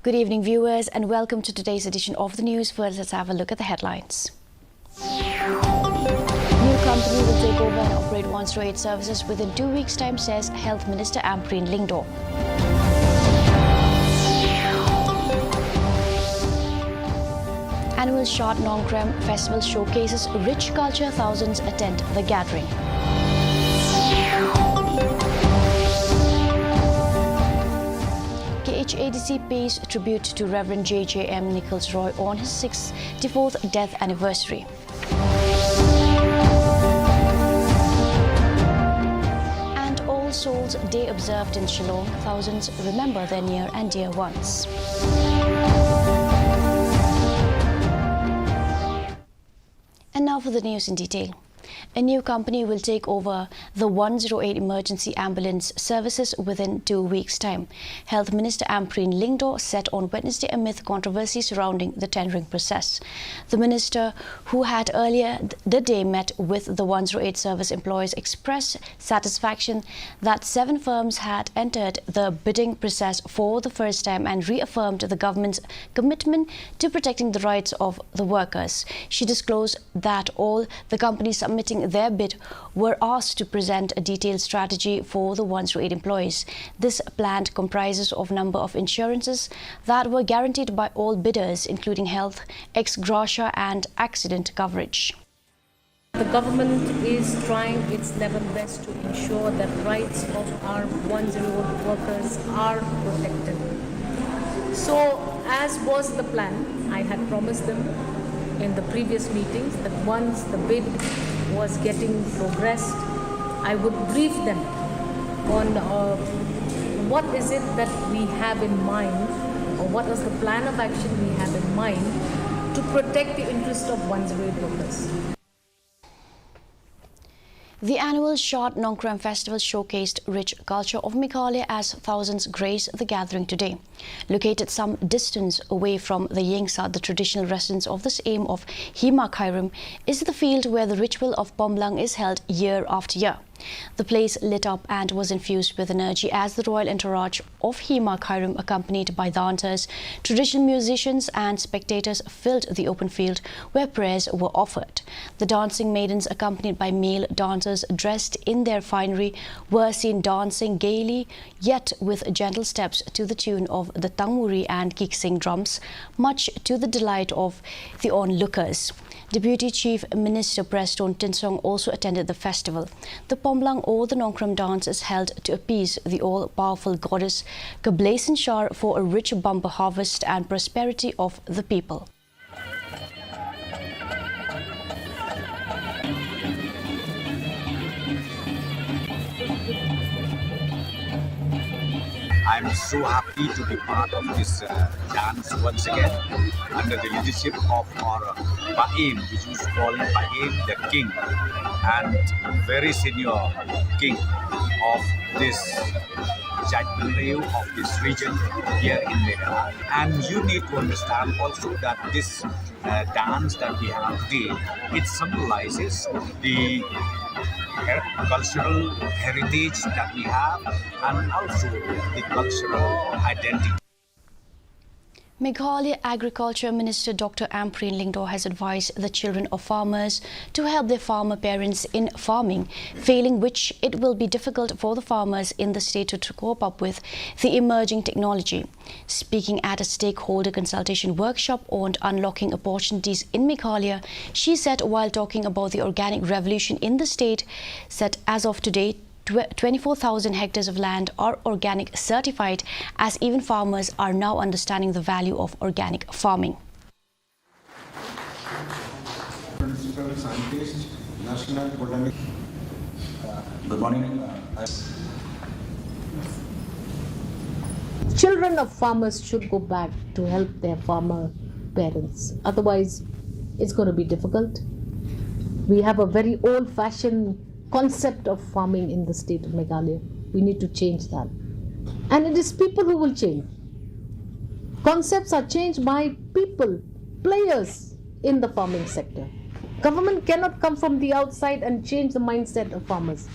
Good evening, viewers, and welcome to today's edition of the news. First, let's have a look at the headlines. New company will take over and operate 108 services within 2 weeks' time, says Health Minister Ampreen Lingdo. Annual Short Nongkrem Festival showcases rich culture. Thousands attend the gathering. KHADC pays tribute to Reverend J.J.M. Nichols Roy on his 64th death anniversary. And All Souls Day observed in Shillong. Thousands remember their near and dear ones. And now for the news in detail. A new company will take over the 108 emergency ambulance services within 2 weeks' time. Health Minister Ampreen Lingdo said on Wednesday amid controversy surrounding the tendering process. The minister, who had earlier the day met with the 108 service employees, expressed satisfaction that 7 firms had entered the bidding process for the first time and reaffirmed the government's commitment to protecting the rights of the workers. She disclosed that all the companies submitting their bid were asked to present a detailed strategy for the 108 employees. This plan comprises of a number of insurances that were guaranteed by all bidders, including health, ex gratia and accident coverage. The government is trying its level best to ensure that rights of our 108 workers are protected. So, as was the plan, I had promised them in the previous meetings that once the bid was getting progressed, I would brief them on what is it that we have in mind, or what is the plan of action we have in mind to protect the interest of 108 workers. The annual Short Nongkrem Festival showcased rich culture of Meghalaya as thousands graced the gathering today. Located some distance away from the Yingsa, the traditional residence of the aim of Hima Khairam, is the field where the ritual of Pomblang is held year after year. The place lit up and was infused with energy as the royal entourage of Hima Khairam, accompanied by dancers, traditional musicians and spectators, filled the open field where prayers were offered. The dancing maidens, accompanied by male dancers dressed in their finery, were seen dancing gaily yet with gentle steps to the tune of the tangmuri and kiksing drums, much to the delight of the onlookers. Deputy Chief Minister Preston Tinsong also attended the festival. The Pomblang or the Nongkrem dance is held to appease the all-powerful goddess Kablasin Shar for a rich bumper harvest and prosperity of the people. I'm so happy to be part of this dance once again under the leadership of our Baim, which is called Baim the King, and very senior king of this Jaipunrayu of this region here in Meghalaya. And you need to understand also that this dance that we have today, it symbolizes the cultural heritage that we have and also the cultural identity. Meghalaya Agriculture Minister Dr. Ampreen Lingdo has advised the children of farmers to help their farmer parents in farming, failing which it will be difficult for the farmers in the state to cope up with the emerging technology. Speaking at a stakeholder consultation workshop on unlocking opportunities in Meghalaya, she said while talking about the organic revolution in the state, said as of today, 24,000 hectares of land are organic certified, as even farmers are now understanding the value of organic farming. Principal Scientist, National Botanic. Good morning. Children of farmers should go back to help their farmer parents. Otherwise, it's going to be difficult. We have a very old-fashioned concept of farming in the state of Meghalaya. We need to change that. And it is people who will change. Concepts are changed by people, players in the farming sector. Government cannot come from the outside and change the mindset of farmers.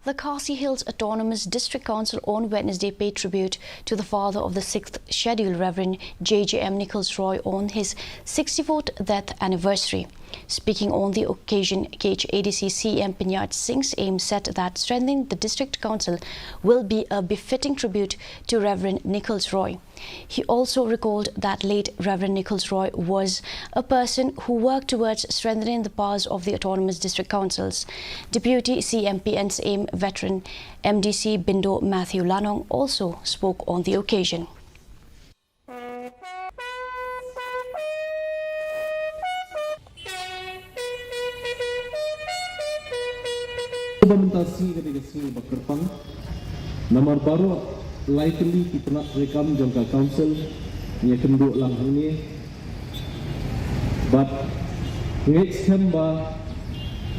The Khasi Hills Autonomous District Council on Wednesday paid tribute to the father of the 6th schedule, Reverend J.J.M. Nichols Roy, on his 64th death anniversary. Speaking on the occasion, KHADC CM Pinyat Singh's aim said that strengthening the district council will be a befitting tribute to Reverend Nichols Roy. He also recalled that late Reverend Nichols Roy was a person who worked towards strengthening the powers of the autonomous district councils. Deputy CMPN's aim veteran MDC Bindo Matthew Lanong also spoke on the occasion. Implementasi ketika sini berkembang, nomor baru likely kita nak rekam jangka council ni kenduk lang ini, but next time ba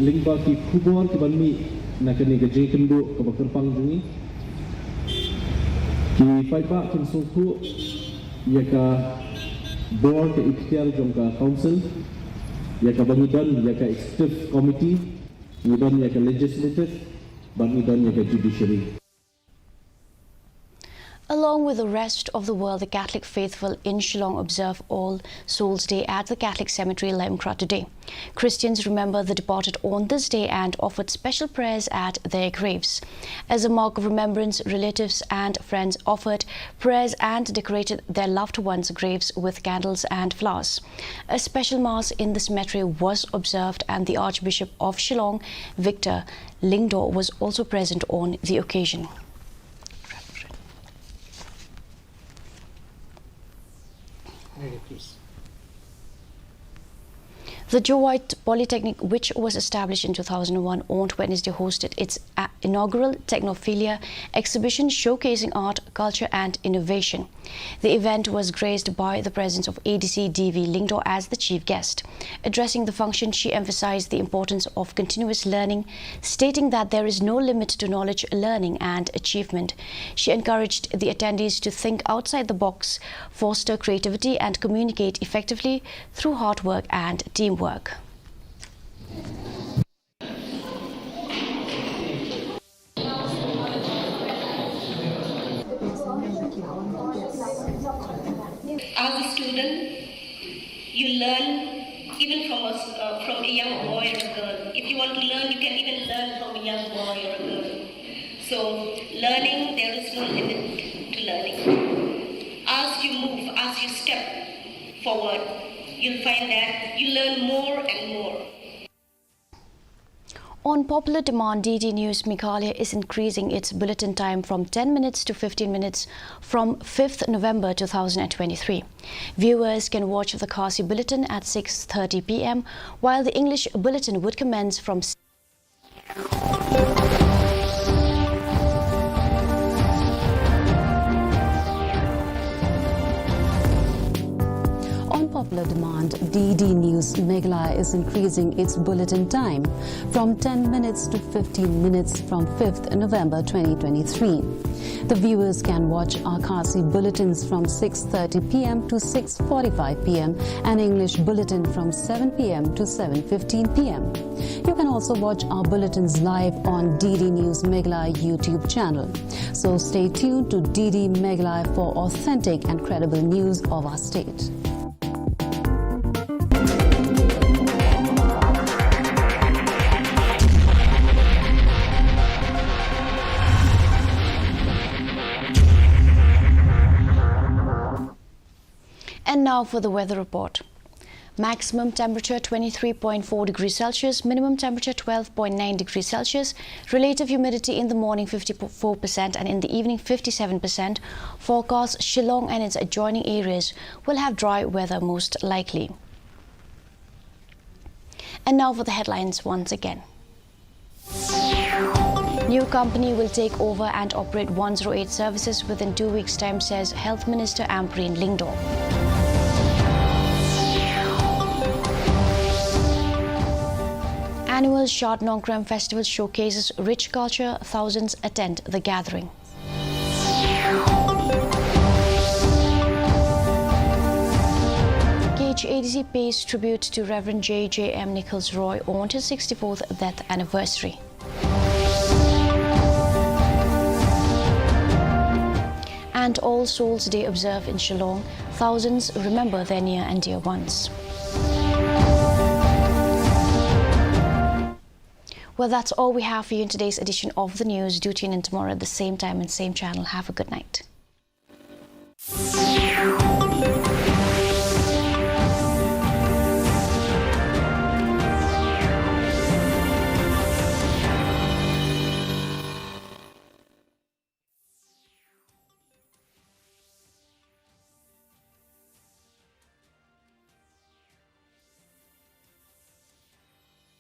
lingba ki kubur ki banmi nak kena kerja kenduk ke berkembang ini, ki fight back konsultu ya ka board ke ikhtiar jangka council, ya ka bangidan ya ka executive committee. Nidan yaka legislative, but nidan yaka judiciary. Along with the rest of the world, the Catholic faithful in Shillong observe All Souls Day at the Catholic Cemetery, Lemkra today. Christians remember the departed on this day and offered special prayers at their graves. As a mark of remembrance, relatives and friends offered prayers and decorated their loved ones' graves with candles and flowers. A special mass in the cemetery was observed, and the Archbishop of Shillong, Victor Lingdo, was also present on the occasion. The Joe White Polytechnic, which was established in 2001, on Wednesday hosted its inaugural Technophilia exhibition showcasing art, culture and innovation. The event was graced by the presence of ADC D.V. Lingdo as the chief guest. Addressing the function, she emphasized the importance of continuous learning, stating that there is no limit to knowledge, learning and achievement. She encouraged the attendees to think outside the box, foster creativity and communicate effectively through hard work and teamwork. As a student, you learn even from a young boy or a girl. If you want to learn, you can even learn from a young boy or a girl. So, learning, there is no limit to learning. As you move, as you step forward, you'll find that you learn more and more. On popular demand, DD News Meghalaya is increasing its bulletin time from 10 minutes to 15 minutes from 5th November 2023. Viewers can watch the Khasi bulletin at 6:30 p.m. while the English bulletin would commence from popular demand, DD News Meghalaya is increasing its bulletin time from 10 minutes to 15 minutes from 5th November 2023. The viewers can watch our Khasi bulletins from 6:30 p.m. to 6:45 p.m. and English bulletin from 7 p.m. to 7:15 p.m. You can also watch our bulletins live on DD News Meghalaya YouTube channel. So stay tuned to DD Meghalaya for authentic and credible news of our state. And now for the weather report. Maximum temperature 23.4 degrees Celsius, minimum temperature 12.9 degrees Celsius, relative humidity in the morning 54% and in the evening 57%. Forecast: Shillong and its adjoining areas will have dry weather most likely. And now for the headlines once again. New company will take over and operate 108 services within 2 weeks' time, says Health Minister Ampreen Lingdo. Annual Shot Nongkrem Festival showcases rich culture. Thousands attend the gathering. KHADC pays tribute to Reverend J.J.M. Nichols Roy on his 64th death anniversary. And All Souls Day observed in Shillong. Thousands remember their near and dear ones. Well, that's all we have for you in today's edition of the news. Do tune in tomorrow at the same time and same channel. Have a good night.